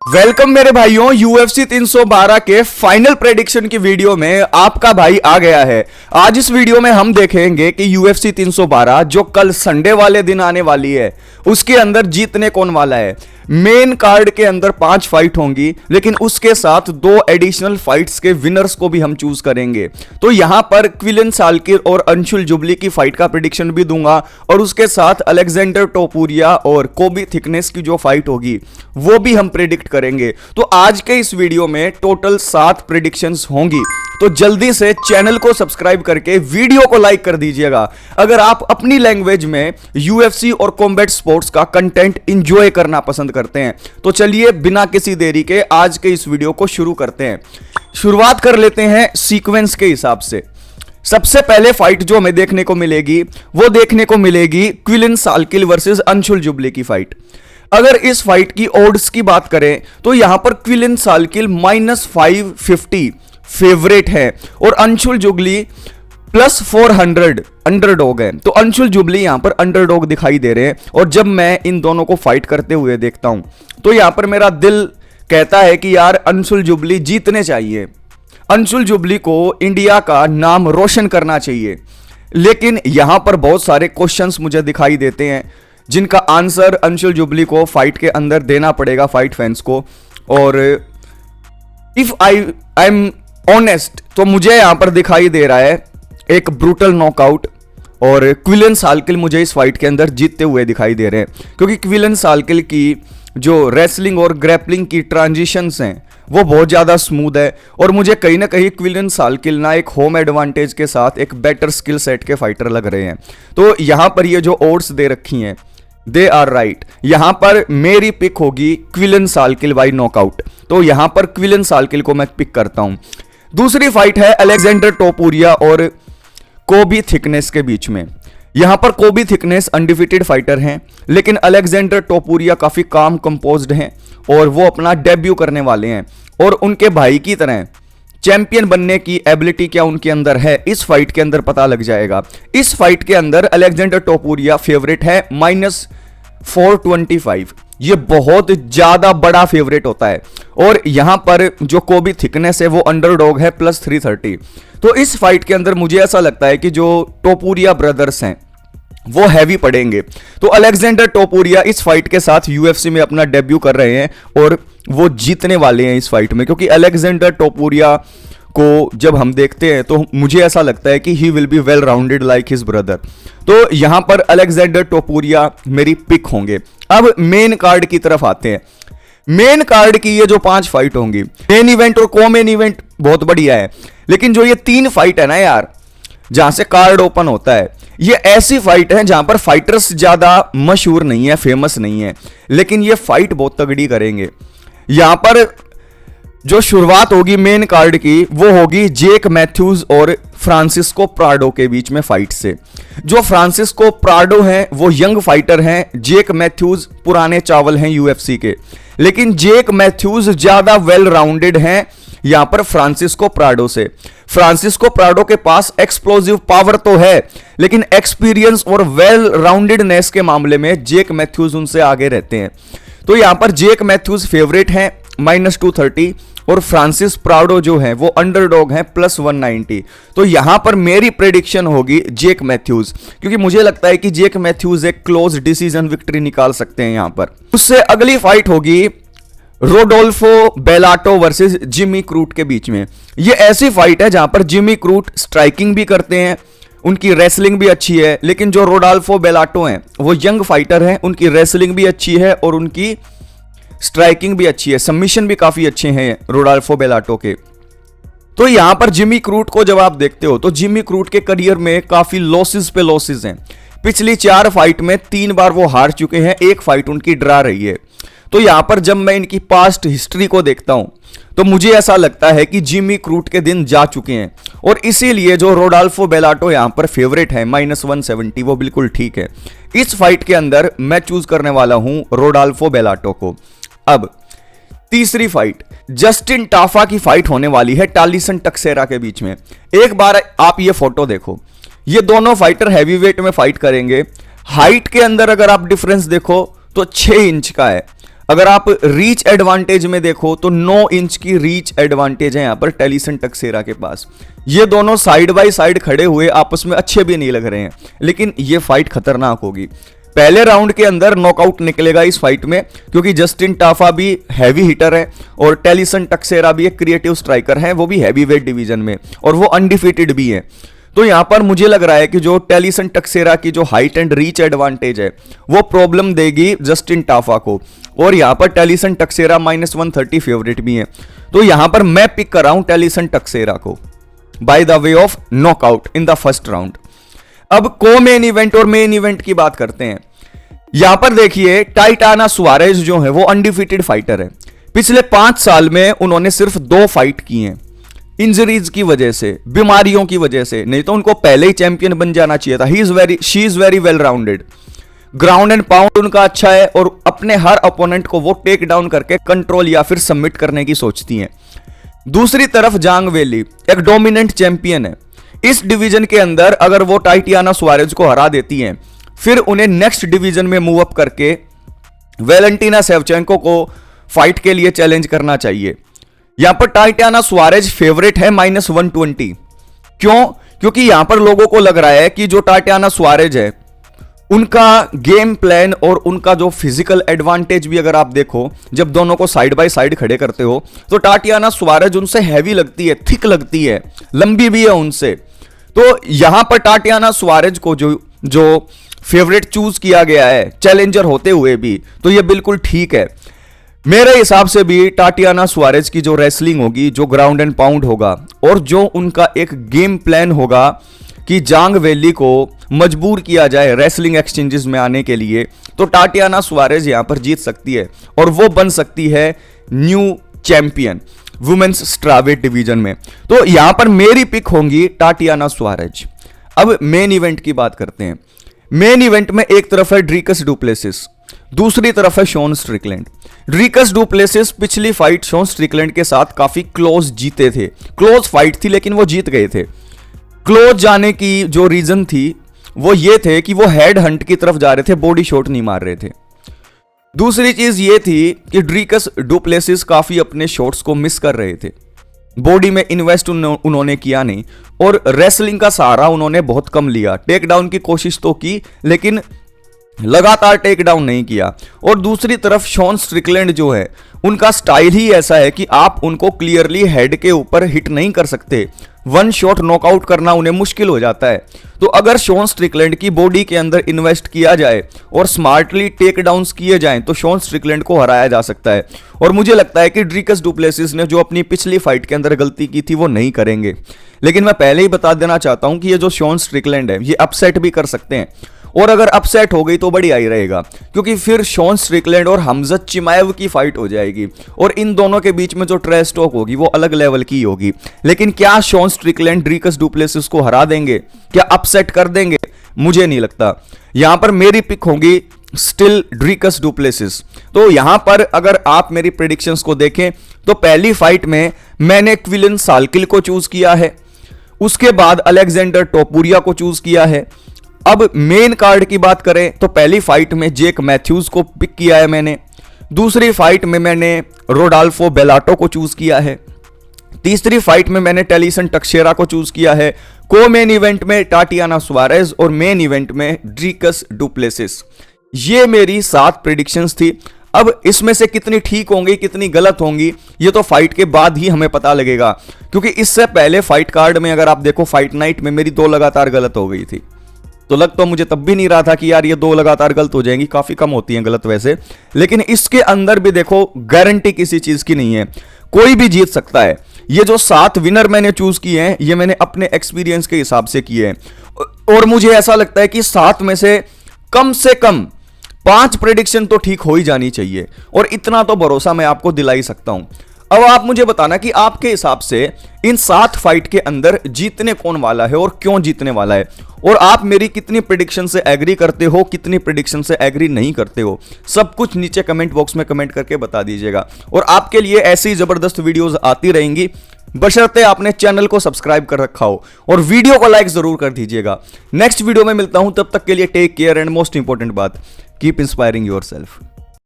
Welcome मेरे भाइयों, UFC 312 के फाइनल प्रेडिक्शन की वीडियो में आपका भाई आ गया है। आज इस वीडियो में हम देखेंगे कि UFC 312 जो कल संडे वाले दिन आने वाली है उसके अंदर जीतने कौन वाला है। मेन कार्ड के अंदर 5 फाइट होंगी, लेकिन उसके साथ 2 एडिशनल फाइट्स के विनर्स को भी हम चूज करेंगे। तो यहां पर क्विलन सालकिर और अंशुल जुबली की फाइट का प्रेडिक्शन भी दूंगा और उसके साथ अलेक्जेंडर टोपुरिया और कोबी थिकनेस की जो फाइट होगी वो भी हम प्रेडिक्ट करेंगे। तो आज के इस वीडियो में टोटल 7 प्रेडिक्शंस होंगी, तो जल्दी से चैनल को सब्सक्राइब करके वीडियो को लाइक कर दीजिएगा अगर आप अपनी लैंग्वेज में यूएफसी और कॉम्बैट स्पोर्ट्स का कंटेंट एंजॉय करना पसंद करते हैं। तो चलिए बिना किसी देरी के आज के इस वीडियो को शुरू करते हैं। शुरुआत कर लेते हैं सीक्वेंस के हिसाब से। सबसे पहले फाइट जो हमें देखने को मिलेगी वो देखने को मिलेगी क्विलन सालकिल वर्सेस अंशुल जुबली की फाइट। अगर इस फाइट की ओड्स की बात करें तो यहां पर क्विलन सालकिल -550 फेवरेट है और अंशुल जुबली +400 अंडरडॉग है। तो अंशुल जुबली यहां पर अंडरडॉग दिखाई दे रहे हैं और जब मैं इन दोनों को फाइट करते हुए देखता हूं तो यहां पर मेरा दिल कहता है कि यार अंशुल जुबली जीतने चाहिए, अंशुल जुबली को इंडिया का नाम रोशन करना चाहिए। लेकिन यहां पर बहुत सारे क्वेश्चंस मुझे दिखाई देते हैं जिनका आंसर अंशुल जुबली को फाइट के अंदर देना पड़ेगा फाइट फैंस को। और इफ आई एम ऑनेस्ट तो मुझे यहां पर दिखाई दे रहा है एक ब्रूटल नॉकआउट और क्विलन सालकिल मुझे इस फाइट के अंदर जीतते हुए दिखाई दे रहे हैं, क्योंकि क्विलन सालकिल की जो रेसलिंग और ग्रैपलिंग की ट्रांजिशंस हैं वो बहुत ज़्यादा स्मूथ है और मुझे कहीं ना कहीं क्विलन सालकिल ना एक होम एडवांटेज के साथ एक बेटर स्किल सेट के फाइटर लग रहे हैं। तो यहां पर ये जो ओड्स दे रखी हैं दे आर राइट। यहां पर मेरी पिक होगी क्विलन सालकिल बाय नॉकआउट, तो यहां पर क्विलन सालकिल को मैं पिक करता हूं। दूसरी फाइट है अलेक्जेंडर टोपुरिया और कोबी थिकनेस के बीच में। यहां पर कोबी थिकनेस अनडिफिटेड फाइटर हैं, लेकिन अलेक्जेंडर टोपुरिया काफी काम कंपोज्ड हैं और वो अपना डेब्यू करने वाले हैं और उनके भाई की तरह चैंपियन बनने की एबिलिटी क्या उनके अंदर है इस फाइट के अंदर पता लग जाएगा। इस फाइट के अंदर अलेक्जेंडर टोपुरिया फेवरेट है -425। ये बहुत ज्यादा बड़ा फेवरेट होता है और यहां पर जो कोबी थिकनेस है वो अंडरडॉग है +330। तो इस फाइट के अंदर मुझे ऐसा लगता है कि जो टोपुरिया ब्रदर्स हैं वो हैवी पड़ेंगे। तो अलेक्जेंडर टोपुरिया इस फाइट के साथ यूएफसी में अपना डेब्यू कर रहे हैं और वो जीतने वाले हैं इस फाइट में, क्योंकि अलेक्जेंडर टोपुरिया को जब हम देखते हैं तो मुझे ऐसा लगता है कि he will be well rounded like his brother. तो यहां पर अलेक्जेंडर टोपुरिया मेरी पिक होंगे। अब मेन कार्ड की तरफ आते हैं। मेन कार्ड की ये जो 5 फाइट होंगी, मेन इवेंट और को मेन इवेंट बहुत बढ़िया है, लेकिन जो ये 3 फाइट है ना यार जहां से कार्ड ओपन होता है, ये ऐसी फाइट है जहां पर फाइटर्स ज्यादा मशहूर नहीं है, फेमस नहीं है, लेकिन ये फाइट बहुत तगड़ी करेंगे। यहां पर जो शुरुआत होगी मेन कार्ड की वो होगी जेक मैथ्यूज और फ्रांसिस्को प्राडो के बीच में फाइट से। जो फ्रांसिस्को प्राडो हैं वो यंग फाइटर हैं, जेक मैथ्यूज पुराने चावल हैं यूएफसी के, लेकिन जेक मैथ्यूज ज्यादा वेल राउंडेड हैं यहां पर फ्रांसिस्को प्राडो से। फ्रांसिस्को प्राडो के पास एक्सप्लोजिव पावर तो है, लेकिन एक्सपीरियंस और वेल राउंडेडनेस के मामले में जेक मैथ्यूज उनसे आगे रहते हैं। तो यहां पर जेक मैथ्यूज फेवरेट हैं -230 और फ्रांसिस प्राडो जो है वो अंडरडॉग है +190। तो यहां पर मेरी प्रेडिक्शन होगी जेक मैथ्यूज, क्योंकि मुझे लगता है कि जेक मैथ्यूज एक क्लोज डिसीजन विक्ट्री निकाल सकते हैं यहां पर। उससे अगली फाइट होगी रोडोल्फो बेलाटो वर्सेस जिमी क्रूट के बीच में। ये ऐसी फाइट है जहां पर जिमी क्रूट स्ट्राइकिंग भी करते हैं, उनकी रेसलिंग भी अच्छी है, लेकिन जो रोडोल्फो बेलाटो हैं वो यंग फाइटर हैं, उनकी रेसलिंग भी अच्छी है और उनकी स्ट्राइकिंग भी अच्छी है, सबमिशन भी काफी अच्छे हैं रोडोल्फो बेलाटो के। तो यहां पर जिमी क्रूट को जब आप देखते हो तो जिमी क्रूट के करियर में काफी लॉसेस पे लॉसेस हैं। पिछली 4 फाइट में 3 बार वो हार चुके हैं, 1 फाइट उनकी ड्रा रही है। तो यहां पर जब मैं इनकी पास्ट हिस्ट्री को देखता हूं तो मुझे ऐसा लगता है कि जिमी क्रूट के दिन जा चुके हैं और इसीलिए जो रोडोल्फो बेलाटो यहां पर फेवरेट है -170 वो बिल्कुल ठीक है। इस फाइट के अंदर मैं चूज करने वाला हूं रोडोल्फो बेलाटो को। अब तीसरी फाइट जस्टिन टाफा की फाइट होने वाली है टालिसन टक्सेरा के बीच में। एक बार आप ये फोटो देखो, ये दोनों फाइटर हैवीवेट में फाइट करेंगे। हाइट के अंदर अगर आप डिफरेंस देखो तो 6 इंच का है। अगर आप रीच एडवांटेज में देखो तो 9 इंच की रीच एडवांटेज है यहां पर टेलीसन टक्सेरा के पास। ये दोनों साइड बाय साइड खड़े हुए आपस में अच्छे भी नहीं लग रहे हैं, लेकिन ये फाइट खतरनाक होगी। पहले राउंड के अंदर नॉकआउट निकलेगा इस फाइट में, क्योंकि जस्टिन टाफा भी हैवी हिटर है और टेलीसन टक्सेरा भी एक क्रिएटिव स्ट्राइकर है, वो भी हैवी वेट डिवीजन में, और वो अनडिफीटेड भी है। तो यहां पर मुझे लग रहा है कि जो टेलीसन टक्सेरा की जो हाइट एंड रीच एडवांटेज है वो प्रॉब्लम देगी जस्टिन टाफा को, और यहां पर टेलीसन टक्सेरा -130 फेवरेट भी है। तो यहां पर मैं पिक कर रहा हूं टेलीसन टक्सेरा को by the way of knockout in the first round. अब को मेन इवेंट और मेन इवेंट की बात करते हैं। यहां पर देखिए टाइटाना सुआरेज जो है वो अनडिफीटेड फाइटर है। पिछले 5 साल में उन्होंने सिर्फ 2 फाइट की हैं, इंजरीज की वजह से, बीमारियों की वजह से, नहीं तो उनको पहले ही चैंपियन बन जाना चाहिए था। She is very well rounded, ground and pound उनका अच्छा है, और अपने हर अपोनेंट को वो टेक डाउन करके कंट्रोल या फिर सबमिट करने की सोचती हैं। दूसरी तरफ जांग वेली एक डोमिनेंट चैंपियन है इस डिवीजन के अंदर। अगर वो टाइटियाना सुआरेज को हरा देती हैं, फिर उन्हें नेक्स्ट डिवीजन में मूव अप करके वेलेंटिना सेवचेंको को फाइट के लिए चैलेंज करना चाहिए। यहां पर टाइटियाना सुआरेज फेवरेट है -120। क्यों? क्योंकि यहां पर लोगों को लग रहा है कि जो टाइटियाना सुआरेज है उनका गेम प्लान और उनका जो फिजिकल एडवांटेज भी अगर आप देखो, जब दोनों को साइड बाय साइड खड़े करते हो तो टाइटियाना सुआरेज उनसे हैवी लगती है, थिक लगती है, लंबी भी है उनसे। तो यहां पर टाइटियाना सुआरेज को जो फेवरेट चूज किया गया है चैलेंजर होते हुए भी, तो ये बिल्कुल ठीक है। मेरे हिसाब से भी टाइटियाना सुआरेज की जो रेसलिंग होगी, जो ग्राउंड एंड पाउंड होगा, और जो उनका एक गेम प्लान होगा कि जांग वेली को मजबूर किया जाए रेसलिंग एक्सचेंजेस में आने के लिए, तो टाइटियाना सुआरेज यहां पर जीत सकती है और वो बन सकती है न्यू चैंपियन वुमेन्स स्ट्रावेट डिवीजन में। तो यहां पर मेरी पिक होंगी टाइटियाना सुआरेज। अब मेन इवेंट की बात करते हैं। मेन इवेंट में एक तरफ है ड्रीकस डुप्लेसिस, दूसरी तरफ है शॉन स्ट्रिकलैंड। ड्रीकस डुप्लेसिस पिछली फाइट शॉन स्ट्रिकलैंड के साथ काफी क्लोज जीते थे, क्लोज फाइट थी लेकिन वो जीत गए थे। क्लोज जाने की जो रीजन थी वो ये थे कि वो हेड हंट की तरफ जा रहे थे, बॉडी शॉट नहीं मार रहे थे। दूसरी चीज ये थी कि ड्रीकस डुप्लेसिस काफी अपने शॉट्स को मिस कर रहे थे, बॉडी में इन्वेस्ट उन्होंने किया नहीं, और रेसलिंग का सहारा उन्होंने बहुत कम लिया। टेक डाउन की कोशिश तो की लेकिन लगातार टेक डाउन नहीं किया। और दूसरी तरफ शॉन स्ट्रिकलैंड जो है उनका स्टाइल ही ऐसा है कि आप उनको क्लियरली हेड के ऊपर हिट नहीं कर सकते, वन शॉट नॉकआउट करना उन्हें मुश्किल हो जाता है। तो अगर शॉन स्ट्रिकलैंड की बॉडी के अंदर इन्वेस्ट किया जाए और स्मार्टली टेक डाउन्स किए जाएं तो शॉन स्ट्रिकलैंड को हराया जा सकता है। और मुझे लगता है कि ड्रीकस डुप्लेसिस ने जो अपनी पिछली फाइट के अंदर गलती की थी वो नहीं करेंगे। लेकिन मैं पहले ही बता देना चाहता हूं कि ये जो शॉन स्ट्रिकलैंड है ये अपसेट भी कर सकते हैं, और अगर अपसेट हो गई तो बढ़िया ही रहेगा, क्योंकि फिर शॉन स्ट्रिकलैंड और हमजत चिमाएव की फाइट हो जाएगी और इन दोनों के बीच में जो ट्रेश टॉक होगी वो अलग लेवल की होगी। लेकिन क्या शॉन स्ट्रिकलैंड ड्रीकस डुप्लेसिस को हरा देंगे? क्या अपसेट कर देंगे? मुझे नहीं लगता। यहां पर मेरी पिक होगी स्टिल ड्रीकस डुप्लेसिस। तो यहां पर अगर आप मेरी प्रेडिक्शंस को देखें तो पहली फाइट में मैंने क्विलन साल्किल को चूज किया है, उसके बाद अलेक्जेंडर टोपुरिया को चूज किया है। अब मेन कार्ड की बात करें तो पहली फाइट में जेक मैथ्यूज को पिक किया है मैंने, दूसरी फाइट में मैंने रोडाल्फो बेलाटो को चूज किया है, तीसरी फाइट में मैंने टेलीसन टक्सेरा को चूज किया है, को मेन इवेंट में टाइटियाना सुआरेज और मेन इवेंट में ड्रीकस डुप्लेसिस। ये मेरी 7 प्रेडिक्शंस थी। अब इसमें से कितनी ठीक होंगी कितनी गलत होंगी ये तो फाइट के बाद ही हमें पता लगेगा, क्योंकि इससे पहले फाइट कार्ड में अगर आप देखो फाइट नाइट में मेरी 2 लगातार गलत हो गई थी। तो लग तो मुझे तब भी नहीं रहा था कि यार ये 2 लगातार गलत हो जाएंगी, काफी कम होती हैं गलत वैसे, लेकिन इसके अंदर भी देखो गारंटी किसी चीज की नहीं है, कोई भी जीत सकता है। ये जो 7 विनर मैंने चूज किए हैं ये मैंने अपने एक्सपीरियंस के हिसाब से किए हैं, और मुझे ऐसा लगता है कि 7 में से कम 5 प्रेडिक्शन तो ठीक हो ही जानी चाहिए, और इतना तो भरोसा मैं आपको दिला ही सकता हूं। अब आप मुझे बताना कि आपके हिसाब से इन 7 फाइट के अंदर जीतने कौन वाला है और क्यों जीतने वाला है, और आप मेरी कितनी प्रेडिक्शन से एग्री करते हो, कितनी प्रेडिक्शन से एग्री नहीं करते हो, सब कुछ नीचे कमेंट बॉक्स में कमेंट करके बता दीजिएगा। और आपके लिए ऐसी ही जबरदस्त वीडियोस आती रहेंगी, बशर्ते आपने चैनल को सब्सक्राइब कर रखा हो, और वीडियो को लाइक जरूर कर दीजिएगा। नेक्स्ट वीडियो में मिलता हूं, तब तक के लिए take care and most important बात, कीप इंस्पायरिंग योरसेल्फ।